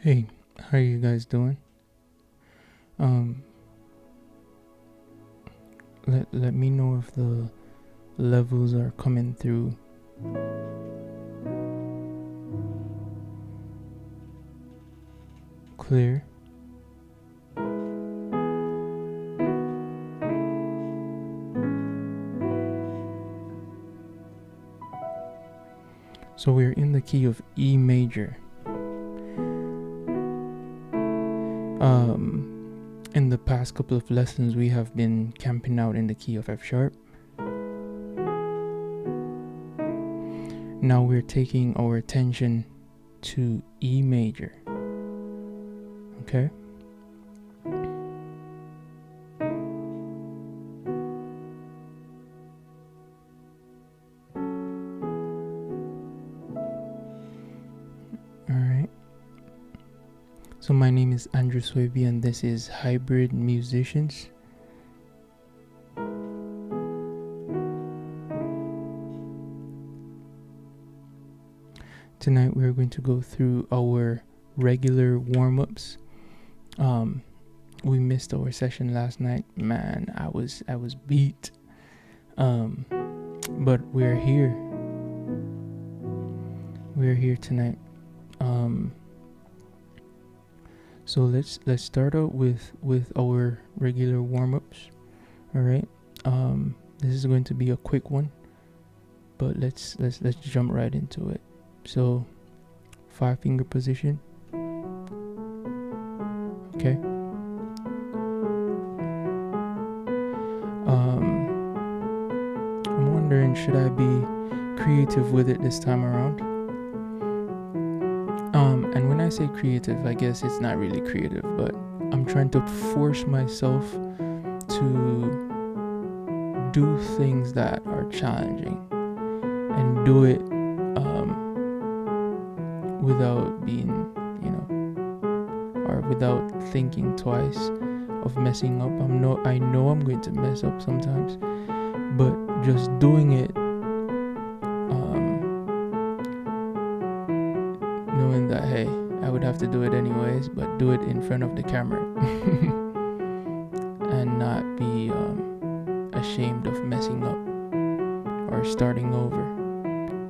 Hey, how are you guys doing? Um, let me know if the levels are coming through clear. So we're in the key of E major. In the past couple of lessons, we have been camping out in the key of F sharp. Now we're taking our attention to E major. Okay? Alright. So my name is Andrew Swaby and this is Hybrid Musicians. Tonight we're going to go through our regular warm-ups. We missed our session last night. Man, I was beat. But we're here. We're here tonight. So let's start out with our regular warm-ups. All right. This is going to be a quick one, but let's jump right into it. So 5-finger position. Okay. I'm wondering, should I be creative with it this time around? And when I say creative, I guess it's not really creative, but I'm trying to force myself to do things that are challenging and do it without being, or without thinking twice of messing up. I know I'm going to mess up sometimes, but just doing it, knowing that, hey, I would have to do it anyways, but do it in front of the camera and not be ashamed of messing up or starting over,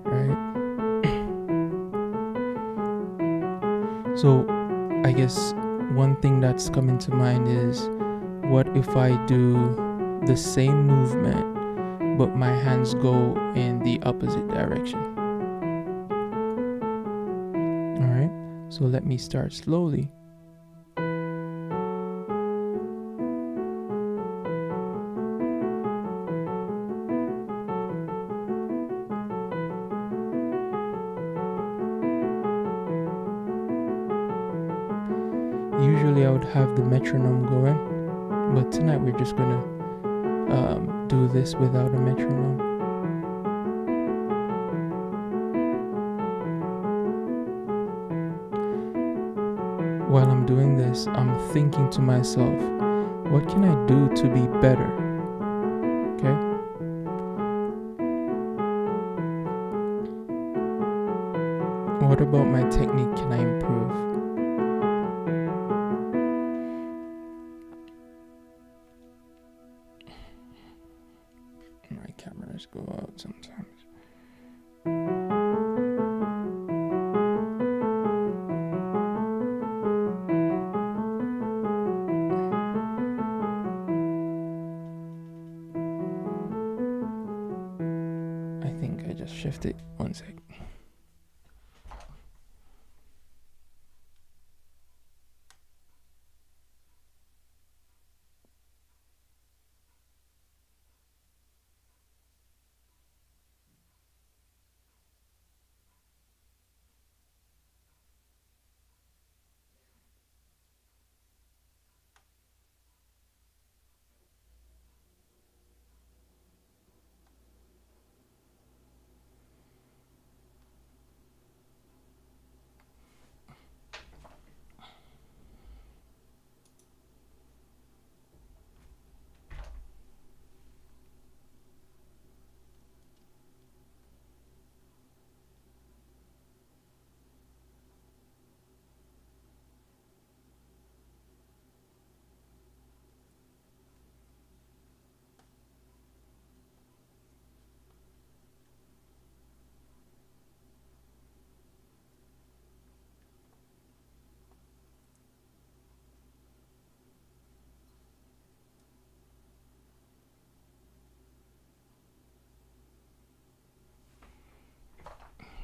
right? So I guess one thing that's coming to mind is, what if I do the same movement but my hands go in the opposite direction? Alright, so let me start slowly. Usually I would have the metronome going, but tonight we're just gonna do this without a metronome. While I'm doing this, I'm thinking to myself, what can I do to be better? Okay? What about my technique can I improve? My cameras go out sometimes. I think I just shifted. One sec.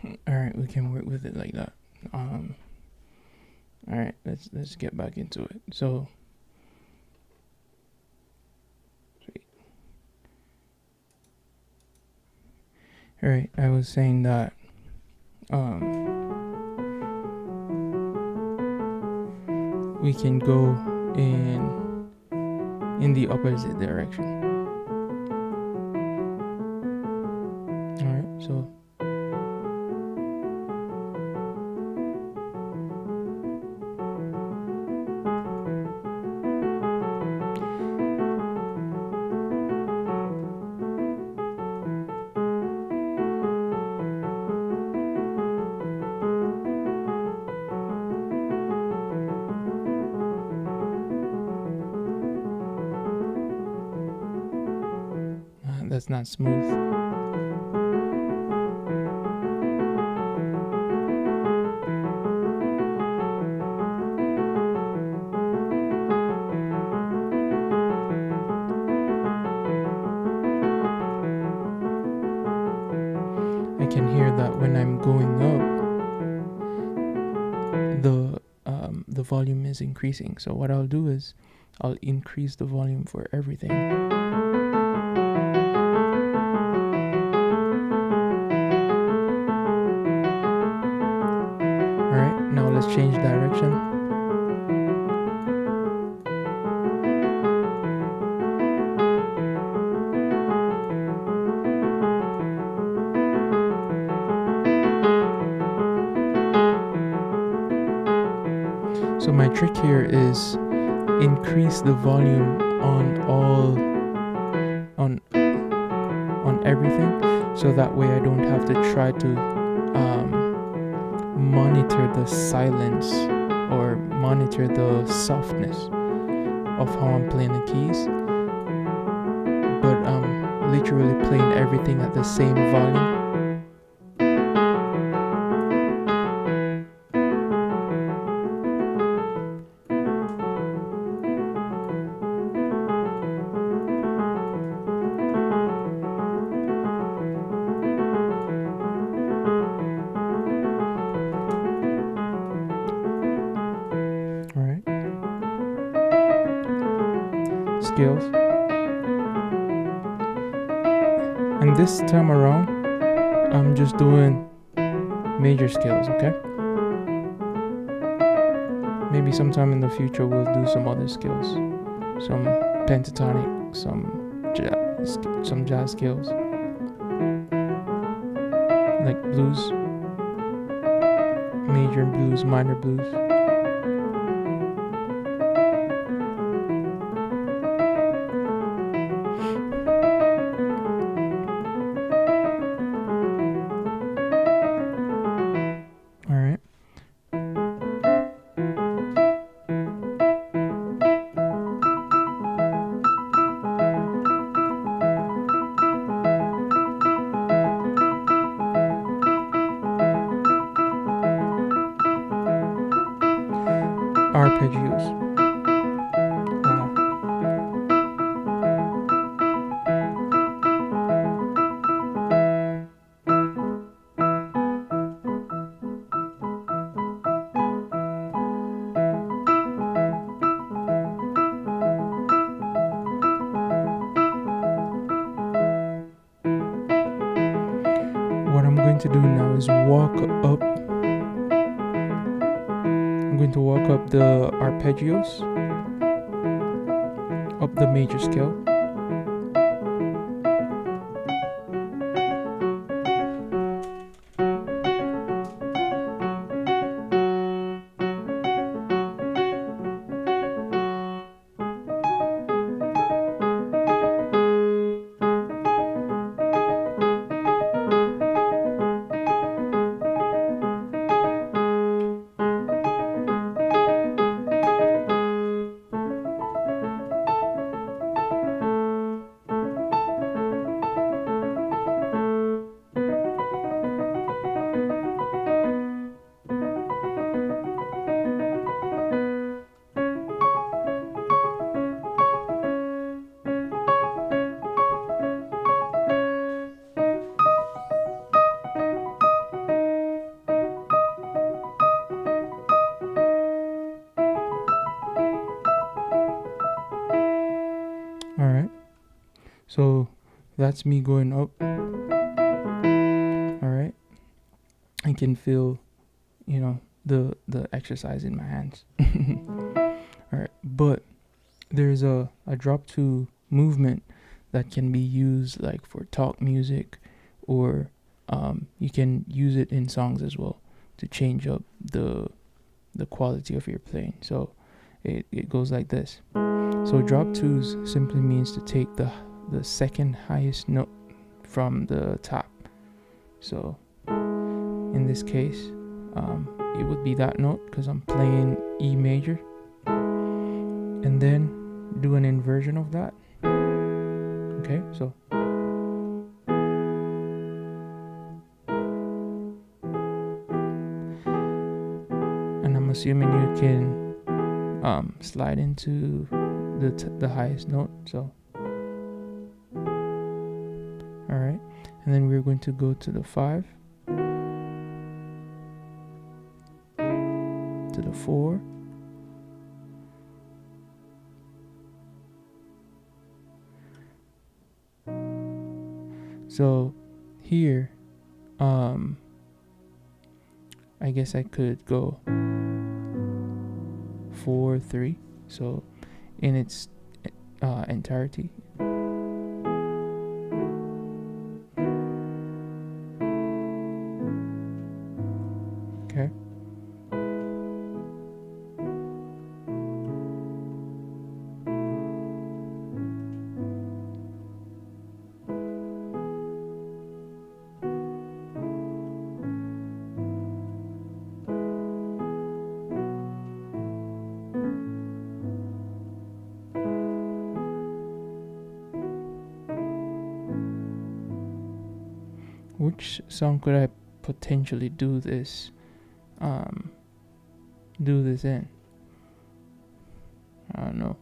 All right, we can work with it like that. All right, let's get back into it. So, all right, I was saying that we can go in the opposite direction. All right, so that's not smooth. I can hear that when I'm going up, the volume is increasing. So what I'll do is I'll increase the volume for everything. All right, now let's change direction. So my trick here is increase the volume on everything, so that way I don't have to try to monitor the silence or monitor the softness of how I'm playing the keys, but I'm literally playing everything at the same volume. Scales, and this time around I'm just doing major scales. Okay, maybe sometime in the future we'll do some other scales, some pentatonic, some jazz scales, like blues, major blues, minor blues. Arpeggios. What I'm going to do now is walk up. I'm going to walk up the arpeggios, up the major scale. All right. So that's me going up. All right. I can feel, the exercise in my hands. All right. But there's a drop two movement that can be used like for talk music, or you can use it in songs as well to change up the quality of your playing. So it goes like this. So drop twos simply means to take the second highest note from the top. So in this case, it would be that note because I'm playing E major, and then do an inversion of that. Okay, so and I'm assuming you can slide into the highest note. So all right, and then we're going to go to the 5, to the 4, so here I guess I could go 4 3, so in its entirety. Okay. Which song could I potentially do this in? I don't know.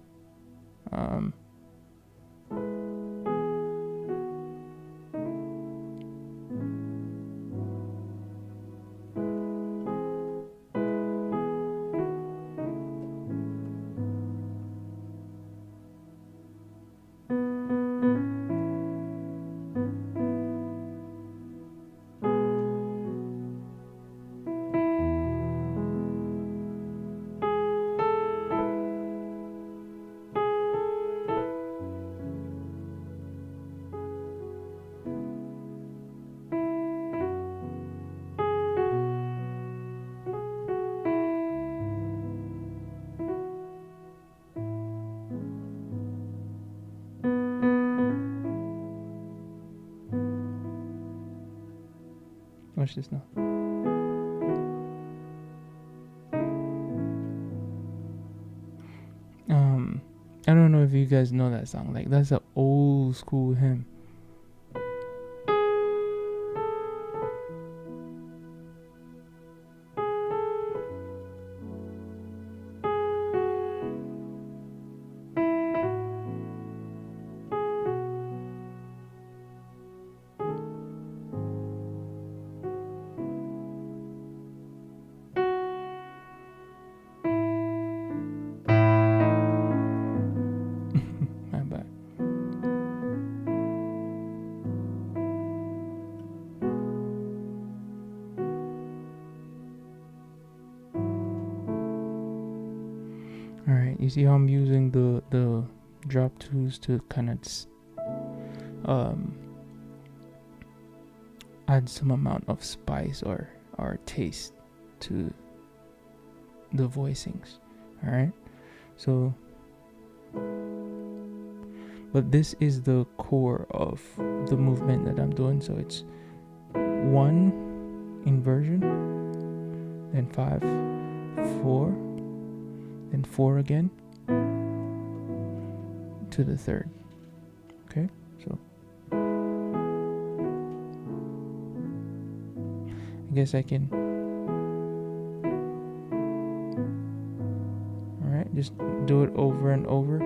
Watch this now. I don't know if you guys know that song. Like, that's an old school hymn. My bad. All right, you see how I'm using the drop twos to kind of add some amount of spice or taste to the voicings. All right, so but this is the core of the movement that I'm doing. So it's 1 inversion, then 5 4, then 4 again to the 3rd. Okay, so I guess I can, all right, just do it over and over.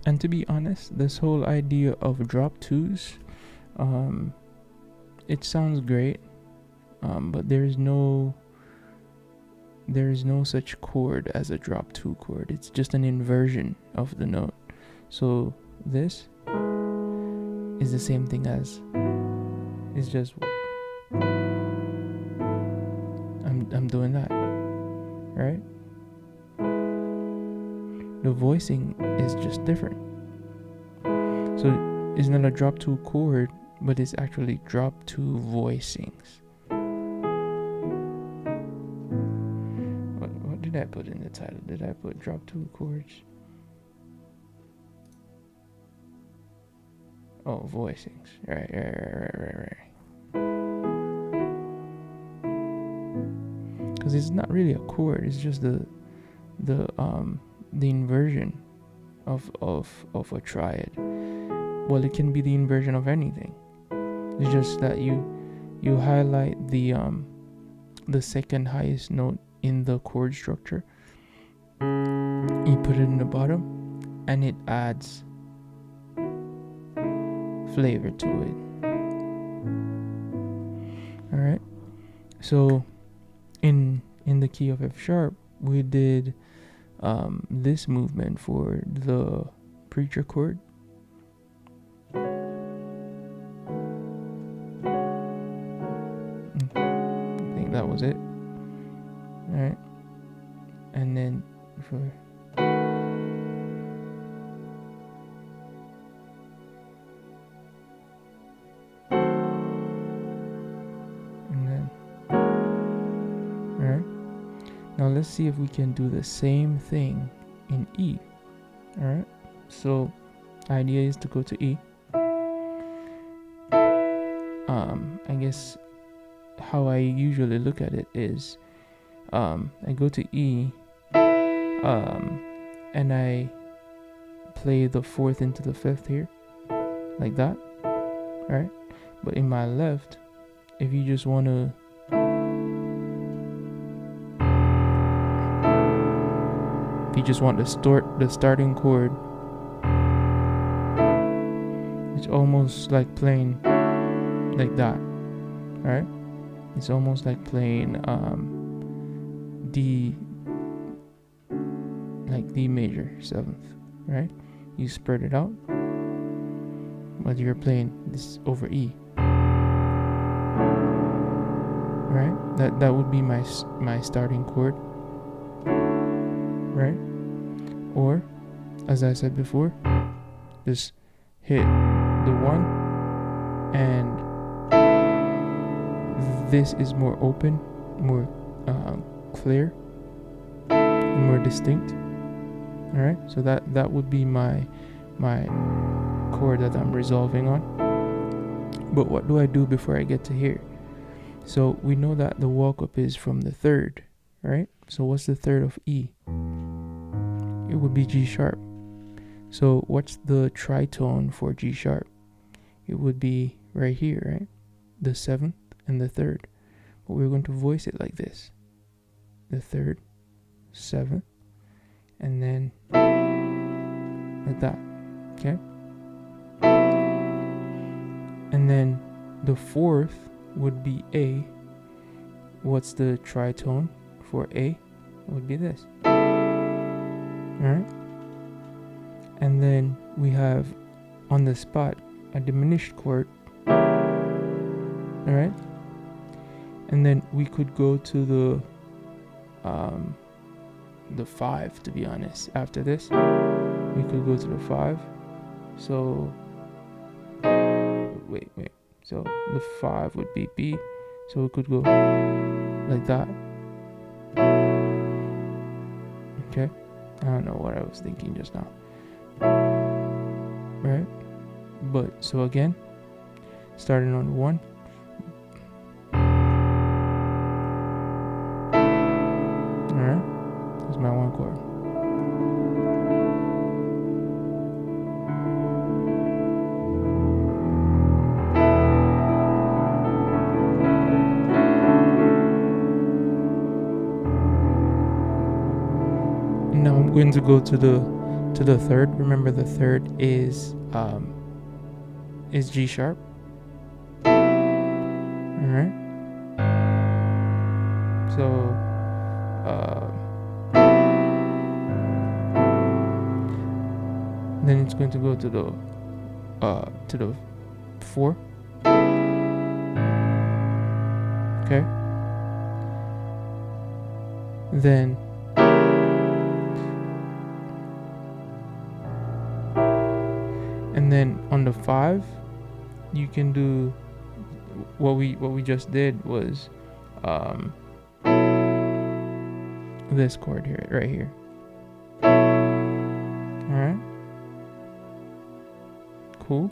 And to be honest, this whole idea of drop twos, it sounds great, but there is no such chord as a drop two chord. It's just an inversion of the note. So this is the same thing as, it's just I'm doing that, right? The voicing is just different. So it's not a drop two chord, but it's actually drop two voicings. What did I put in the title? Did I put drop two chords? Oh, voicings. Right. Because it's not really a chord. It's just the inversion of a triad. Well, it can be the inversion of anything. It's just that you highlight the second highest note in the chord structure. You put it in the bottom, and it adds flavor to it. All right. So in the key of F sharp, we did this movement for the preacher chord. I think that was it. All right. And then for now let's see if we can do the same thing in E. Alright, so idea is to go to E. I guess how I usually look at it is I go to E, and I play the fourth into the fifth here, like that. Alright, but in my left, if you just want to the starting chord, it's almost like playing like that, right? It's almost like playing D, like D major 7th, right? You spread it out, but you're playing this over E, right? That would be my starting chord, right? Or, as I said before, just hit the 1, and this is more open, more clear, and more distinct. All right, so that would be my chord that I'm resolving on. But what do I do before I get to here? So we know that the walk up is from the 3rd, right? So what's the 3rd of E? It would be G sharp. So what's the tritone for G sharp? It would be right here, right? The 7th and the 3rd. But we're going to voice it like this: the 3rd, 7th, and then like that. Okay? And then the 4th would be A. What's the tritone for A? It would be this. Alright? And then we have on the spot a diminished chord. Alright? And then we could go to the 5, to be honest. After this, we could go to the 5. So wait. So the 5 would be B. So we could go like that. Okay? I don't know what I was thinking just now. Right? But so again, starting on 1. Alright? That's my 1 chord. Now I'm going to go to to the third. Remember, the third is G sharp. All right. So then it's going to go to the 4. Okay. Then and then on the 5 you can do what we just did was this chord here, right here. All right. Cool.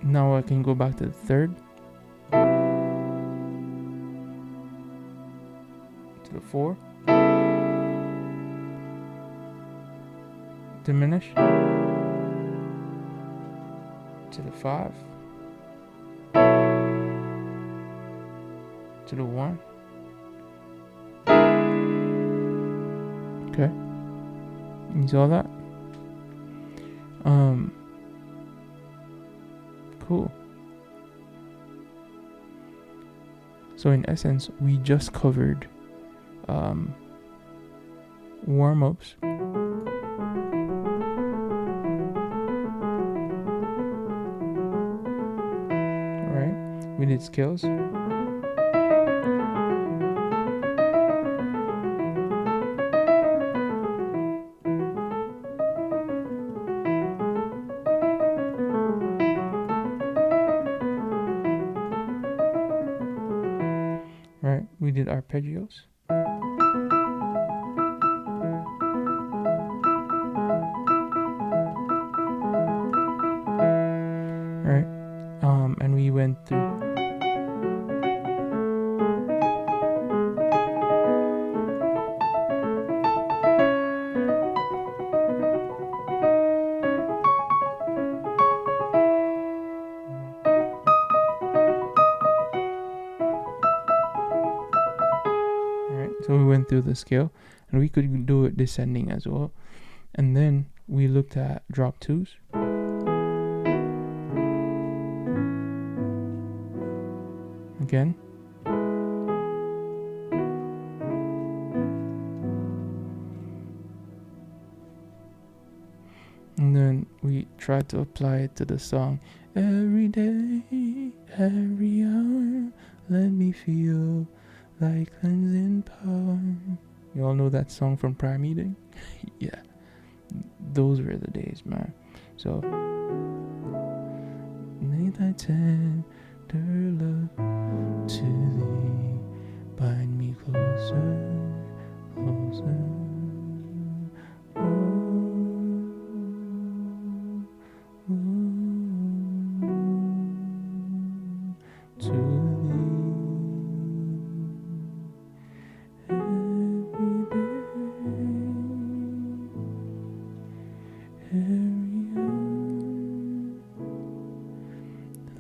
Now I can go back to the 3rd, to the 4, diminish, to the 5, to the 1. Okay. You saw that? Cool. So in essence, we just covered warm-ups, right? We did scales. Right, we did arpeggios. Right, and we went through. So we went through the scale, and we could do it descending as well. And then we looked at drop 2s. Again. And then we tried to apply it to the song. Every day, every hour, let me feel like cleansing power. You all know that song from prayer meeting? Yeah, those were the days, man. So, may thy tender love to thee bind me closer, closer.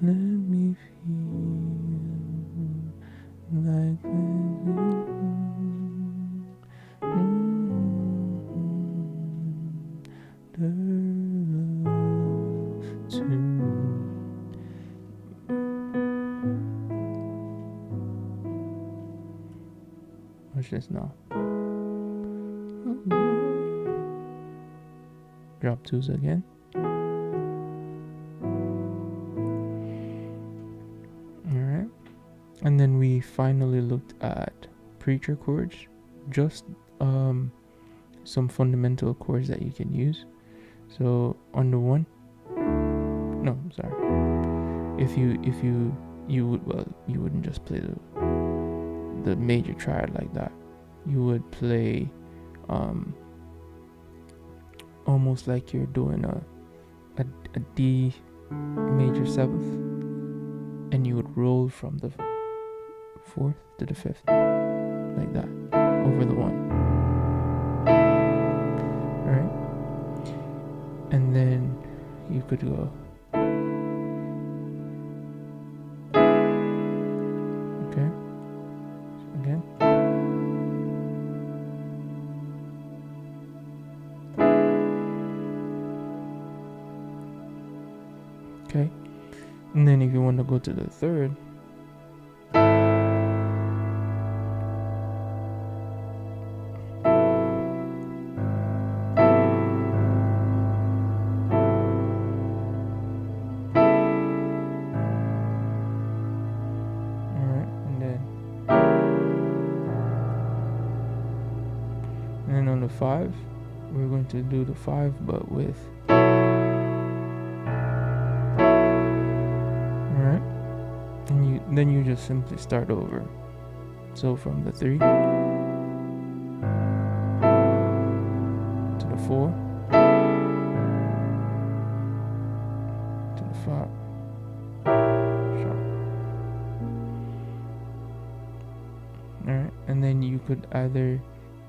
Let me feel like the love to. Watch this now. Drop 2s again. Alright. And then we finally looked at Preacher Chords. Just some fundamental chords that you can use. So on the 1, no, I'm sorry. If you would, well, you wouldn't just play the major triad like that. You would play almost like you're doing a D major 7th, and you would roll from the 4th to the 5th like that over the 1. Alright, and then you could go okay, again, Okay, and then if you want to go to the third, and then on the 5, we're going to do the 5 but with, alright, and then you just simply start over. So from the 3 to the 4 to the 5 sharp. Alright, and then you could either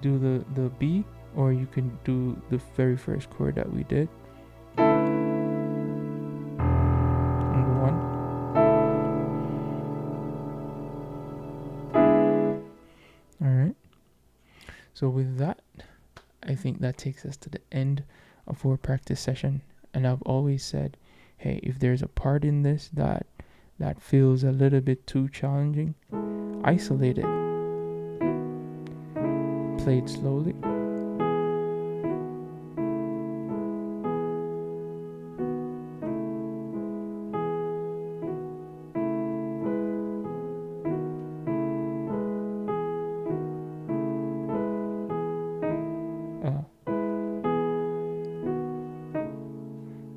do the B, or you can do the very first chord that we did on the 1. Alright, so with that, I think that takes us to the end of our practice session. And I've always said, hey, if there's a part in this that feels a little bit too challenging, isolate it, play it slowly,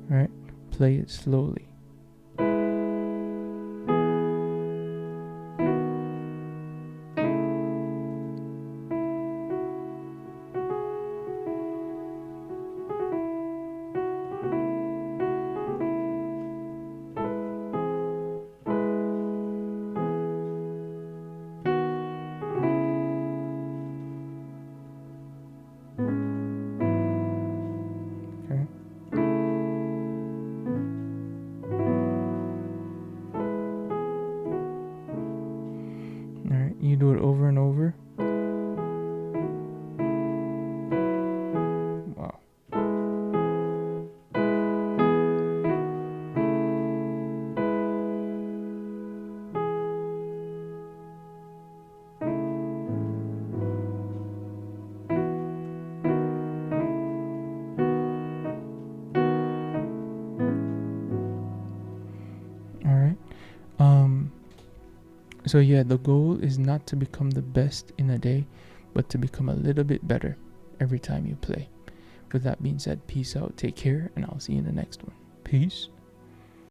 right? Play it slowly. You do it over and over. Wow. All right. So yeah, the goal is not to become the best in a day, but to become a little bit better every time you play. With that being said, peace out, take care, and I'll see you in the next one. Peace.